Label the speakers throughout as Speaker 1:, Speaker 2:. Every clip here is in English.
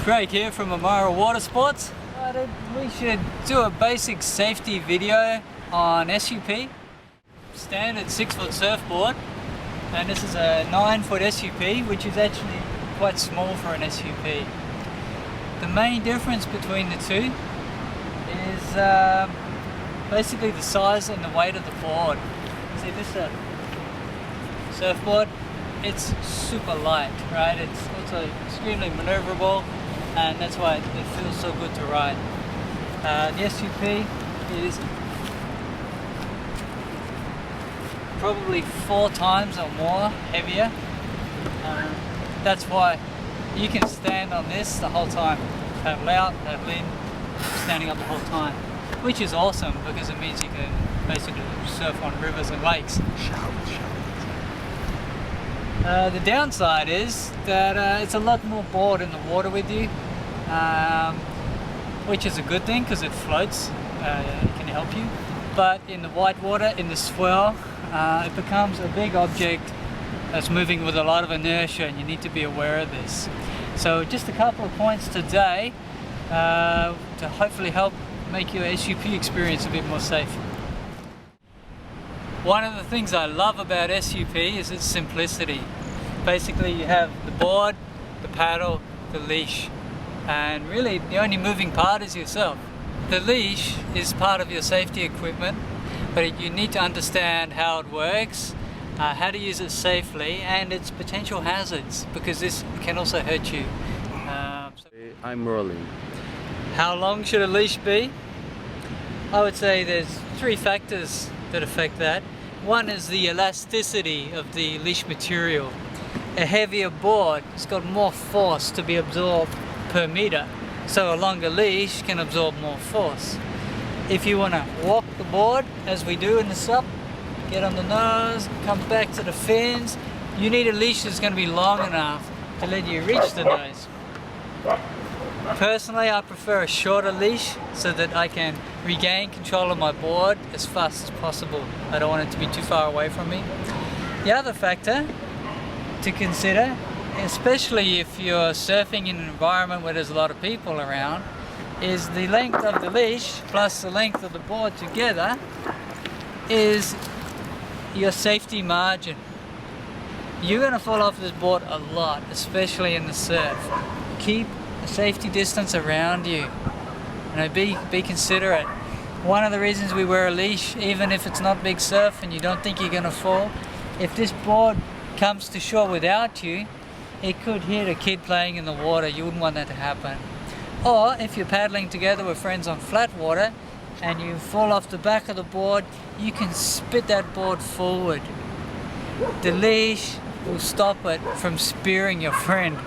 Speaker 1: Craig here from Amara Water Sports. We should do a basic safety video on SUP, standard 6-foot surfboard, and this is a 9-foot SUP, which is actually quite small for an SUP. The main difference between the two is basically the size and the weight of the board. See this surfboard? It's super light, right? It's also extremely maneuverable, and that's why it feels so good to ride. The SUP is probably 4 times or more heavier. That's why you can stand on this the whole time. Paddle out, paddle in, standing up the whole time. Which is awesome because it means you can basically surf on rivers and lakes. The downside is that it's a lot more board in the water with you, which is a good thing because it floats, it can help you. But in the white water, in the swell, it becomes a big object that's moving with a lot of inertia, and you need to be aware of this. So just a couple of points today to hopefully help make your SUP experience a bit more safe. One of the things I love about SUP is its simplicity. Basically you have the board, the paddle, the leash, and really the only moving part is yourself. The leash is part of your safety equipment, but you need to understand how it works, how to use it safely, and its potential hazards, because this can also hurt you.
Speaker 2: I'm rolling.
Speaker 1: How long should a leash be? I would say there's 3 factors that affect that. One is the elasticity of the leash material. A heavier board has got more force to be absorbed per meter, so a longer leash can absorb more force. If you want to walk the board, as we do in the SUP, get on the nose, come back to the fins, you need a leash that's going to be long enough to let you reach the nose. Personally, I prefer a shorter leash so that I can regain control of my board as fast as possible. I don't want it to be too far away from me. The other factor to consider, especially if you're surfing in an environment where there's a lot of people around, is the length of the leash plus the length of the board together is your safety margin. You're going to fall off this board a lot, especially in the surf. Keep a safety distance around you. Be considerate. One of the reasons we wear a leash, even if it's not big surf and you don't think you're going to fall, if this board comes to shore without you, it could hit a kid playing in the water. You wouldn't want that to happen. Or if you're paddling together with friends on flat water and you fall off the back of the board, you can spit that board forward. The leash will stop it from spearing your friend.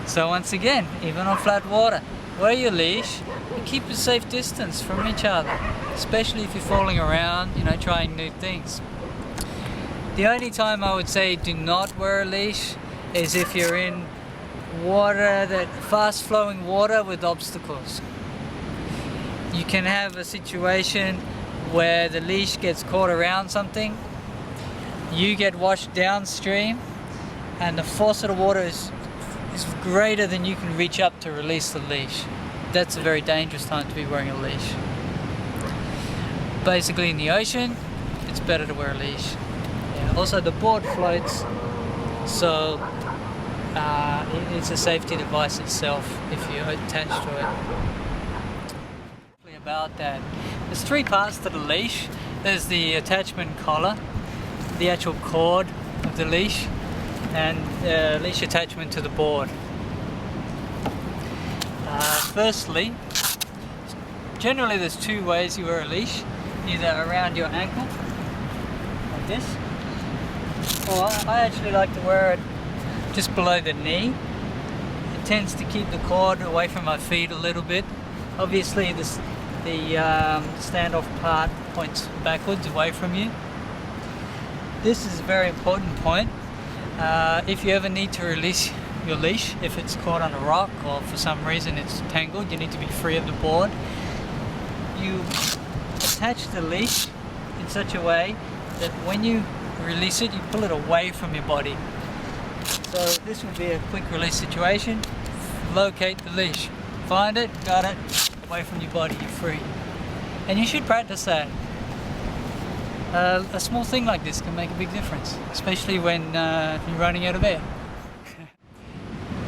Speaker 1: So once again, even on flat water, wear your leash and keep a safe distance from each other, especially if you're falling around, trying new things. The only time I would say do not wear a leash is if you're in fast flowing water with obstacles. You can have a situation where the leash gets caught around something, you get washed downstream, and the force of the water is greater than you can reach up to release the leash. That's a very dangerous time to be wearing a leash. Basically in the ocean, it's better to wear a leash. Also the board floats, so it's a safety device itself if you're attached to it. About that, there's 3 parts to the leash. There's the attachment collar, the actual cord of the leash, and leash attachment to the board. Firstly, generally there's 2 ways you wear a leash, either around your ankle, like this, or I actually like to wear it just below the knee. It tends to keep the cord away from my feet a little bit. Obviously the standoff part points backwards away from you. This is a very important point. If you ever need to release your leash, if it's caught on a rock or for some reason it's tangled, you need to be free of the board. You attach the leash in such a way that when you release it, you pull it away from your body. So this would be a quick release situation. locate the leash. Find it, got it, away from your body, you're free. And you should practice that. A small thing like this can make a big difference, especially when you're running out of air.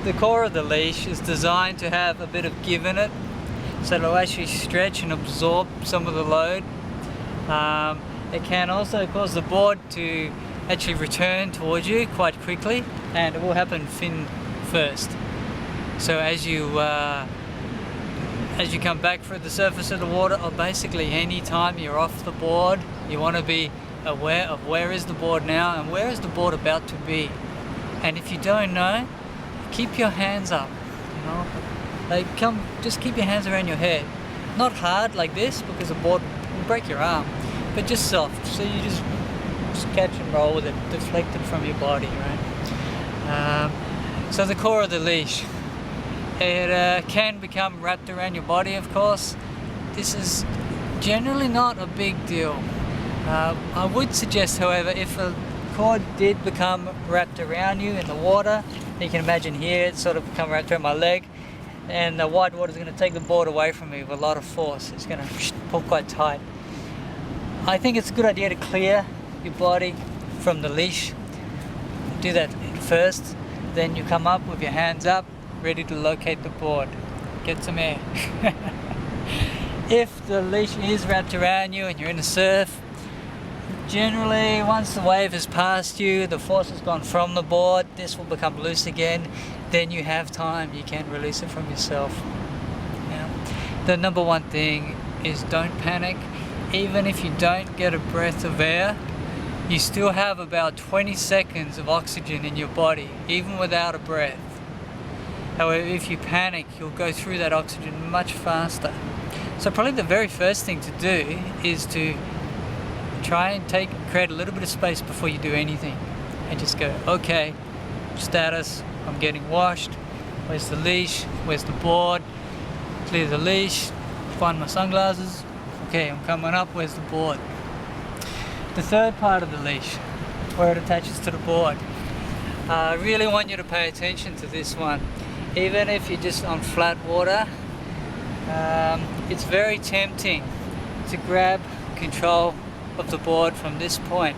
Speaker 1: The core of the leash is designed to have a bit of give in it, so it'll actually stretch and absorb some of the load. It can also cause the board to actually return towards you quite quickly, and it will happen fin first. So as you come back through the surface of the water, or basically any time you're off the board, you want to be aware of where is the board now and where is the board about to be. And if you don't know, keep your hands up, you know, just keep your hands around your head. Not hard like this, because the board will break your arm, but just soft, so you just catch and roll with it, deflected from your body, right? So the core of the leash, it can become wrapped around your body, of course. This is generally not a big deal. I would suggest, however, if a cord did become wrapped around you in the water, you can imagine here it's sort of become wrapped around my leg, and the wide water is going to take the board away from me with a lot of force. It's going to pull quite tight. I think it's a good idea to clear your body from the leash. Do that first, then you come up with your hands up, ready to locate the board. Get some air. If the leash is wrapped around you and you're in the surf, generally once the wave has passed you, the force has gone from the board, this will become loose again, then you have time, you can release it from yourself. Yeah. The number one thing is don't panic. Even if you don't get a breath of air, you still have about 20 seconds of oxygen in your body, even without a breath. However, if you panic, you'll go through that oxygen much faster. So probably the very first thing to do is to try and create a little bit of space before you do anything, and just go, okay, status, I'm getting washed, where's the leash, where's the board, clear the leash, find my sunglasses, okay, I'm coming up, where's the board. The third part of the leash, where it attaches to the board, I really want you to pay attention to this one. Even if you're just on flat water, it's very tempting to grab control of the board from this point.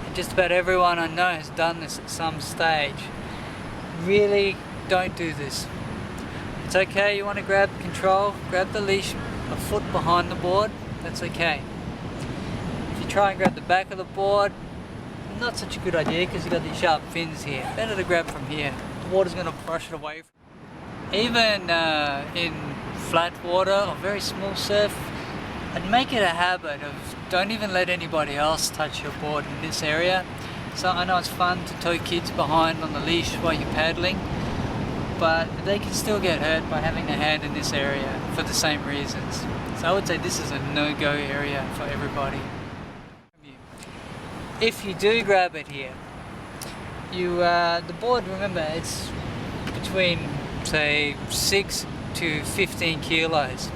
Speaker 1: And just about everyone I know has done this at some stage. Really don't do this. It's okay, you want to grab control, grab the leash a foot behind the board, that's okay. If you try and grab the back of the board, not such a good idea because you've got these sharp fins here. Better to grab from here. The water's going to brush it away. Even in flat water or very small surf, I'd make it a habit of don't even let anybody else touch your board in this area. So I know it's fun to tow kids behind on the leash while you're paddling, but they can still get hurt by having their hand in this area for the same reasons. So I would say this is a no-go area for everybody. If you do grab it here, the board, remember, it's between say 6 to 15 kilos,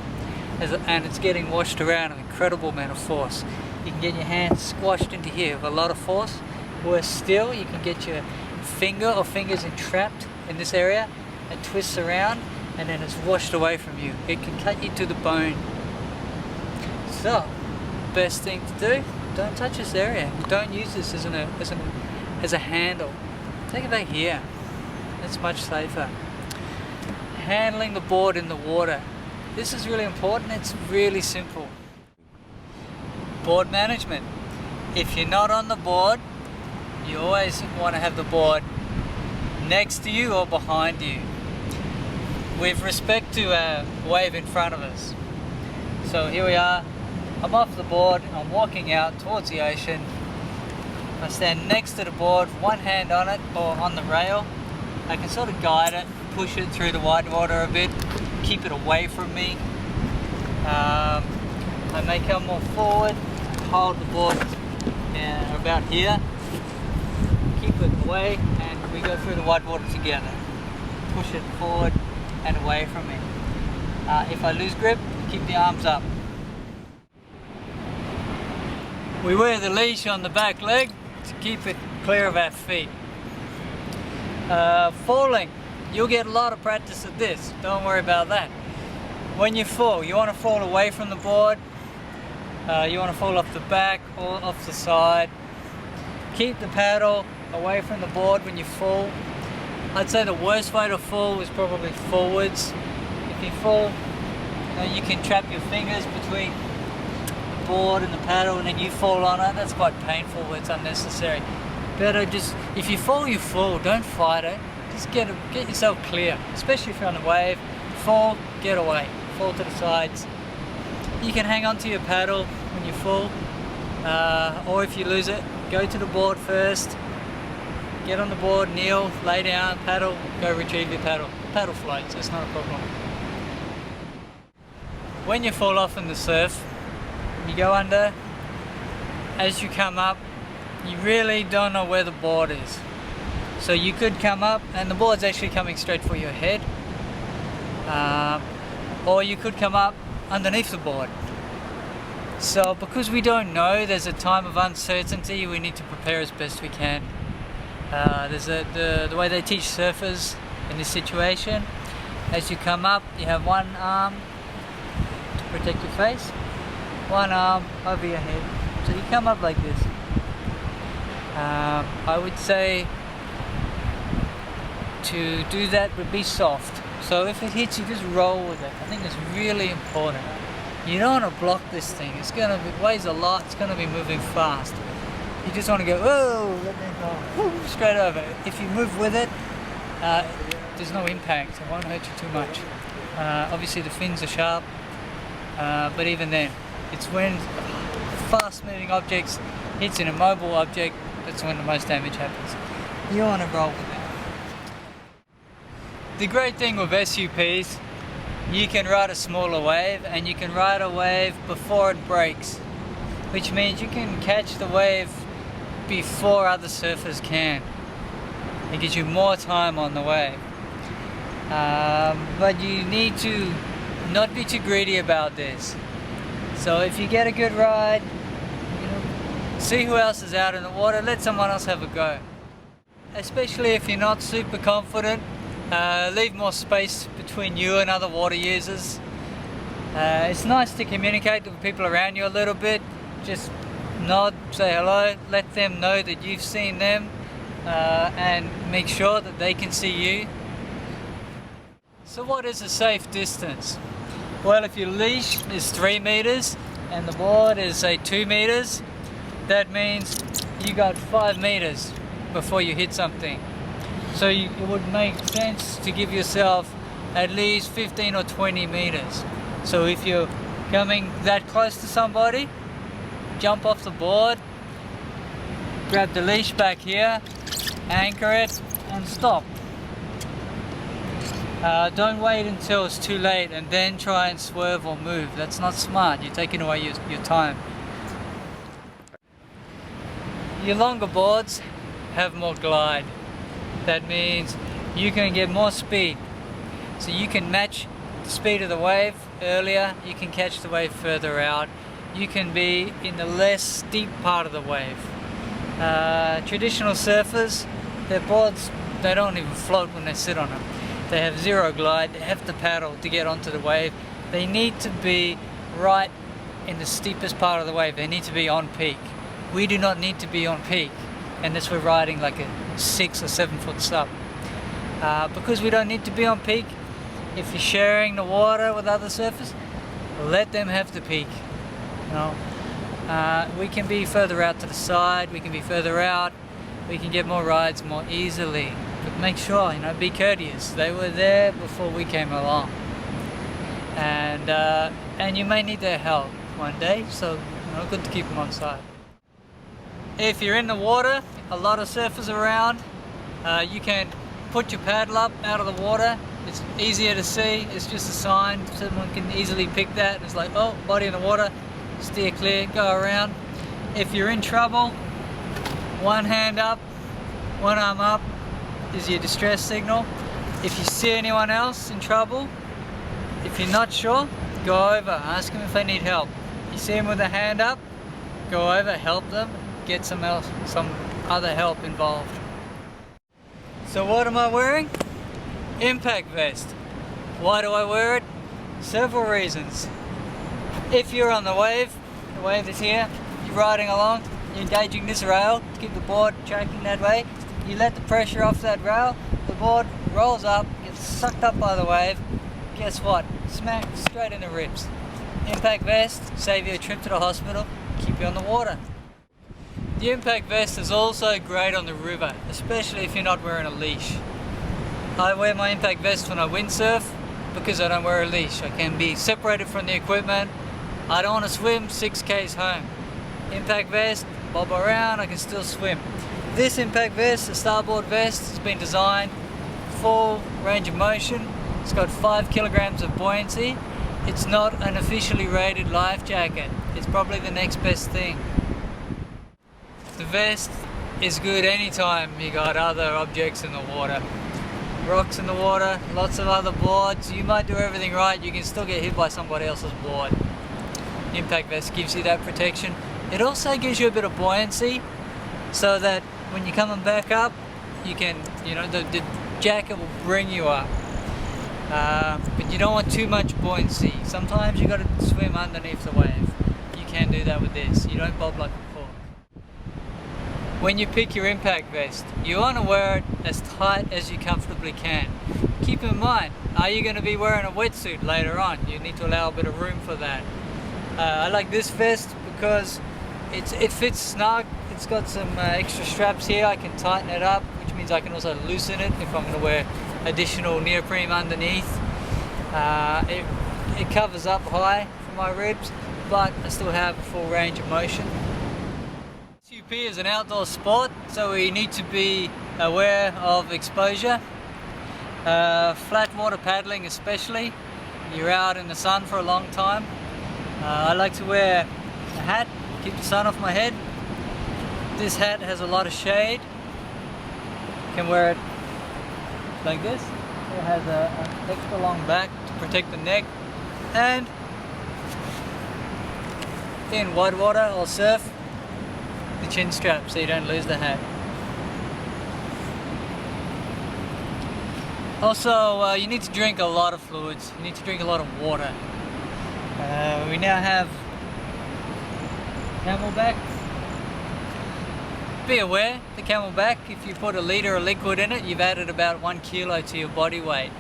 Speaker 1: and it's getting washed around an incredible amount of force. You can get your hand squashed into here with a lot of force. Worse still, you can get your finger or fingers entrapped in this area and twists around, and then it's washed away from you. It can cut you to the bone. So, best thing to do, don't touch this area. Don't use this as a handle. Take it back here. It's much safer. Handling the board in the water. This is really important. It's really simple. Board management. If you're not on the board, you always want to have the board next to you or behind you, with respect to a wave in front of us. So here we are. I'm off the board. I'm walking out towards the ocean. I stand next to the board, one hand on it or on the rail. I can sort of guide it, push it through the wide water a bit, keep it away from me. I may come more forward, hold the board about here, keep it away, and we go through the wide water together. Push it forward and away from me. If I lose grip, keep the arms up. We wear the leash on the back leg to keep it clear of our feet. Falling. You'll get a lot of practice at this, don't worry about that. When you fall, you want to fall away from the board, you want to fall off the back or off the side. Keep the paddle away from the board when you fall. I'd say the worst way to fall is probably forwards. If you fall, you can trap your fingers between the board and the paddle and then you fall on it. That's quite painful, it's unnecessary. Better just, if you fall, you fall, don't fight it. Just get yourself clear, especially if you're on the wave. Fall, get away, fall to the sides. You can hang on to your paddle when you fall, or if you lose it, go to the board first. Get on the board, kneel, lay down, paddle, go retrieve your paddle. Paddle floats, that's not a problem. When you fall off in the surf, you go under. As you come up, you really don't know where the board is. So you could come up and the board's actually coming straight for your head. Or you could come up underneath the board. So because we don't know, there's a time of uncertainty, we need to prepare as best we can. There's the way they teach surfers in this situation. As you come up, you have one arm to protect your face, one arm over your head. So you come up like this. I would say to do that would be soft. So if it hits you, just roll with it. I think it's really important. You don't want to block this thing. It weighs a lot, it's going to be moving fast. You just want to go, whoa, let me go, whoo, straight over. If you move with it, there's no impact. It won't hurt you too much. Obviously the fins are sharp, but even then, it's when fast-moving objects hits an immobile object, that's when the most damage happens. You want to roll with it. The great thing with SUPs, you can ride a smaller wave, and you can ride a wave before it breaks, which means you can catch the wave before other surfers can. It gives you more time on the wave. But you need to not be too greedy about this. So if you get a good ride, see who else is out in the water, let someone else have a go. Especially if you're not super confident, leave more space between you and other water users. It's nice to communicate with people around you a little bit. Just nod, say hello, let them know that you've seen them, and make sure that they can see you. So what is a safe distance? Well, if your leash is 3 meters and the board is say 2 meters, that means you got 5 meters before you hit something. So it would make sense to give yourself at least 15 or 20 meters. So if you're coming that close to somebody, jump off the board, grab the leash back here, anchor it, and stop. Don't wait until it's too late and then try and swerve or move. That's not smart. You're taking away your time. Your longer boards have more glide. That means you can get more speed. So you can match the speed of the wave earlier, you can catch the wave further out. You can be in the less steep part of the wave. Traditional surfers, their boards, they don't even float when they sit on them. They have zero glide, they have to paddle to get onto the wave. They need to be right in the steepest part of the wave. They need to be on peak. We do not need to be on peak, unless we're riding like a 6 or 7 foot SUP. Because we don't need to be on peak, if you're sharing the water with other surfers, let them have the peak. We can be further out to the side, we can be further out, we can get more rides more easily. But make sure, be courteous. They were there before we came along. And you may need their help one day, so good to keep them on side. If you're in the water, a lot of surfers around, you can put your paddle up out of the water. It's easier to see, it's just a sign, someone can easily pick that. It's like, oh, body in the water, steer clear, go around. If you're in trouble, one hand up, one arm up is your distress signal. If you see anyone else in trouble, if you're not sure, go over, ask them if they need help. You see them with a hand up, go over, help them, get some other help involved. So what am I wearing? Impact vest. Why do I wear it? Several reasons. If you're on the wave is here, you're riding along, you're engaging this rail to keep the board tracking that way, you let the pressure off that rail, the board rolls up, gets sucked up by the wave, guess what? Smack straight in the ribs. Impact vest, save you a trip to the hospital, keep you on the water. The impact vest is also great on the river, especially if you're not wearing a leash. I wear my impact vest when I windsurf because I don't wear a leash. I can be separated from the equipment. I don't want to swim 6k's home. Impact vest, bob around, I can still swim. This impact vest, the starboard vest, has been designed full range of motion. It's got 5 kilograms of buoyancy. It's not an officially rated life jacket. It's probably the next best thing. The vest is good anytime you got other objects in the water. Rocks in the water, lots of other boards. You might do everything right, you can still get hit by somebody else's board. Impact vest gives you that protection. It also gives you a bit of buoyancy so that when you're coming back up, you can, the jacket will bring you up. But you don't want too much buoyancy. Sometimes you got to swim underneath the wave. You can do that with this. You don't bob like a cork. When you pick your impact vest, you want to wear it as tight as you comfortably can. Keep in mind, are you going to be wearing a wetsuit later on? You need to allow a bit of room for that. I like this vest because it fits snug. It's got some extra straps here. I can tighten it up, which means I can also loosen it if I'm going to wear additional neoprene underneath. It covers up high for my ribs, but I still have a full range of motion. SUP is an outdoor sport, so we need to be aware of exposure. Flat water paddling especially, you're out in the sun for a long time. I like to wear a hat, keep the sun off my head. This hat has a lot of shade. You can wear it like this. It has an extra long back to protect the neck, and in wide water or surf, the chin strap so you don't lose the hat. Also, you need to drink a lot of fluids. You need to drink a lot of water. We now have Camelback. Be aware, the Camelback, if you put a litre of liquid in it, you've added about 1 kilo to your body weight.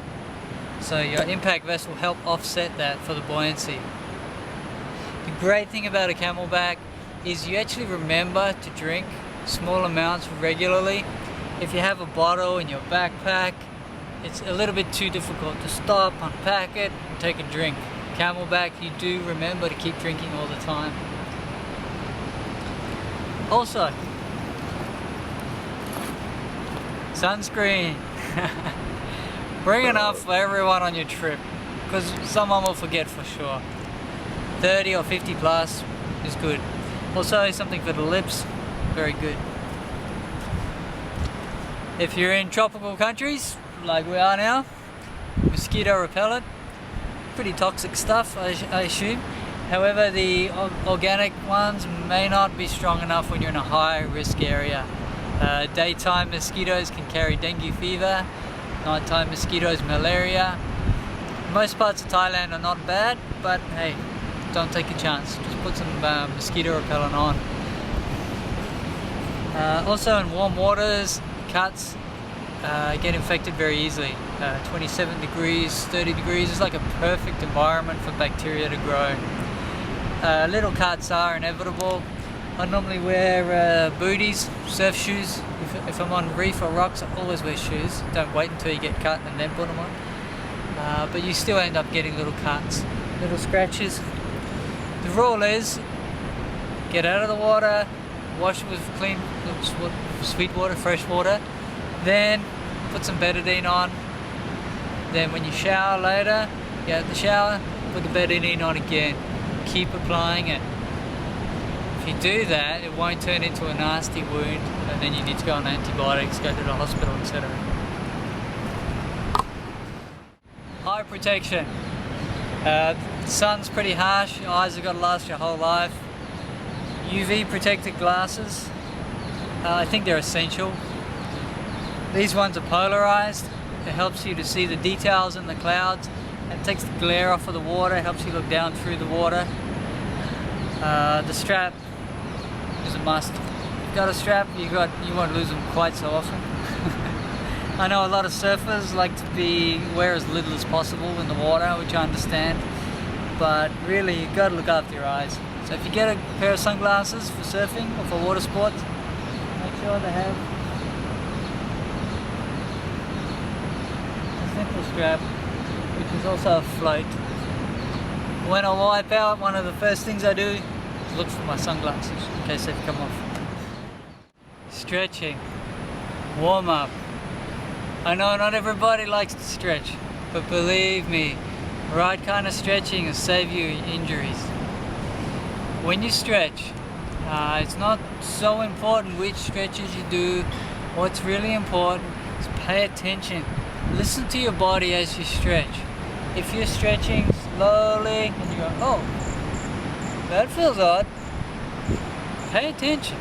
Speaker 1: So your impact vest will help offset that for the buoyancy. The great thing about a Camelback is you actually remember to drink small amounts regularly. If you have a bottle in your backpack, it's a little bit too difficult to stop, unpack it, and take a drink. Camelback, you do remember to keep drinking all the time. Also, sunscreen. Bring enough for everyone on your trip, because someone will forget for sure. 30 or 50 plus is good. Also something for the lips, very good. If you're in tropical countries, like we are now, mosquito repellent, pretty toxic stuff I assume. However, the organic ones may not be strong enough when you're in a high risk area. Daytime mosquitoes can carry dengue fever, nighttime mosquitoes malaria. Most parts of Thailand are not bad, but hey, don't take a chance. Just put some mosquito repellent on. Also in warm waters, cuts get infected very easily. 27 degrees, 30 degrees is like a perfect environment for bacteria to grow. Little cuts are inevitable. I normally wear booties, surf shoes. If I'm on reef or rocks, I always wear shoes. Don't wait until you get cut and then put them on. But you still end up getting little cuts, little scratches. The rule is, get out of the water, wash it with clean, sweet water, fresh water, then put some betadine on. Then when you shower later, get out of the shower, put the betadine on again. Keep applying it. If you do that, it won't turn into a nasty wound, and then you need to go on antibiotics, go to the hospital, etc. Eye protection. The sun's pretty harsh, your eyes have got to last your whole life. UV protected glasses, I think they're essential. These ones are polarized. It helps you to see the details in the clouds. It takes the glare off of the water, helps you look down through the water. The strap is a must. If you've got a strap, you won't lose them quite so often. I know a lot of surfers like to wear as little as possible in the water, which I understand, but really you've got to look after your eyes. So if you get a pair of sunglasses for surfing or for water sports, make sure they have a simple strap, which is also a float. When I wipe out, one of the first things I do is look for my sunglasses in case they've come off. Stretching, warm up. I know not everybody likes to stretch, but believe me, the right kind of stretching will save you injuries. When you stretch, it's not so important which stretches you do. What's really important is pay attention. Listen to your body as you stretch. If you're stretching slowly and you go, oh, that feels odd, pay attention.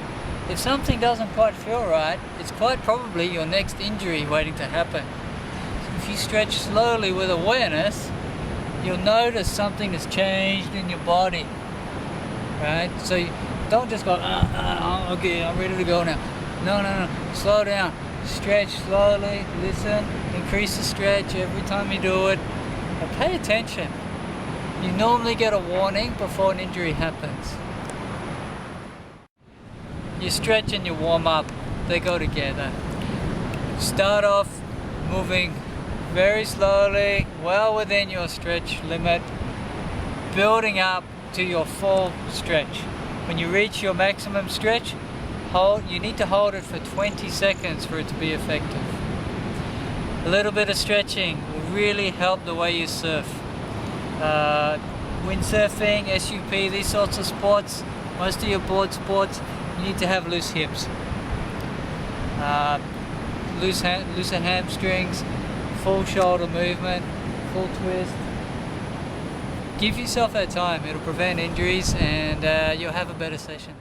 Speaker 1: If something doesn't quite feel right, it's quite probably your next injury waiting to happen. If you stretch slowly with awareness, you'll notice something has changed in your body, right? So you don't just go, okay, I'm ready to go now. No, slow down. Stretch slowly, listen, increase the stretch every time you do it. But pay attention. You normally get a warning before an injury happens. You stretch and you warm up, they go together. Start off moving very slowly, well within your stretch limit, building up to your full stretch. When you reach your maximum stretch, you need to hold it for 20 seconds for it to be effective. A little bit of stretching will really help the way you surf. Windsurfing, SUP, these sorts of sports, most of your board sports, you need to have loose hips, looser hamstrings, full shoulder movement, full twist. Give yourself that time, it'll prevent injuries and you'll have a better session.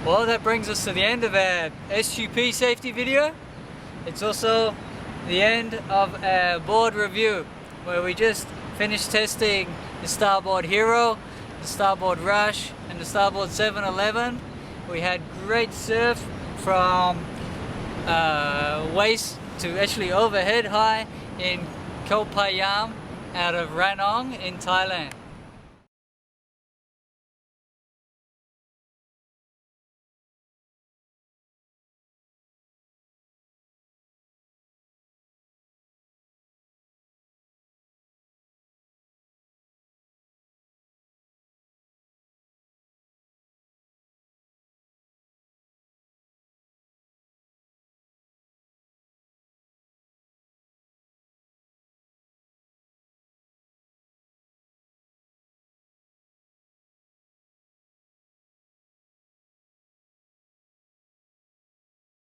Speaker 1: Well, that brings us to the end of our SUP safety video. It's also the end of our board review, where we just finished testing the Starboard Hero, the Starboard Rush and the Starboard 711. We had great surf from waist to actually overhead high in Koh Payam out of Ranong in Thailand.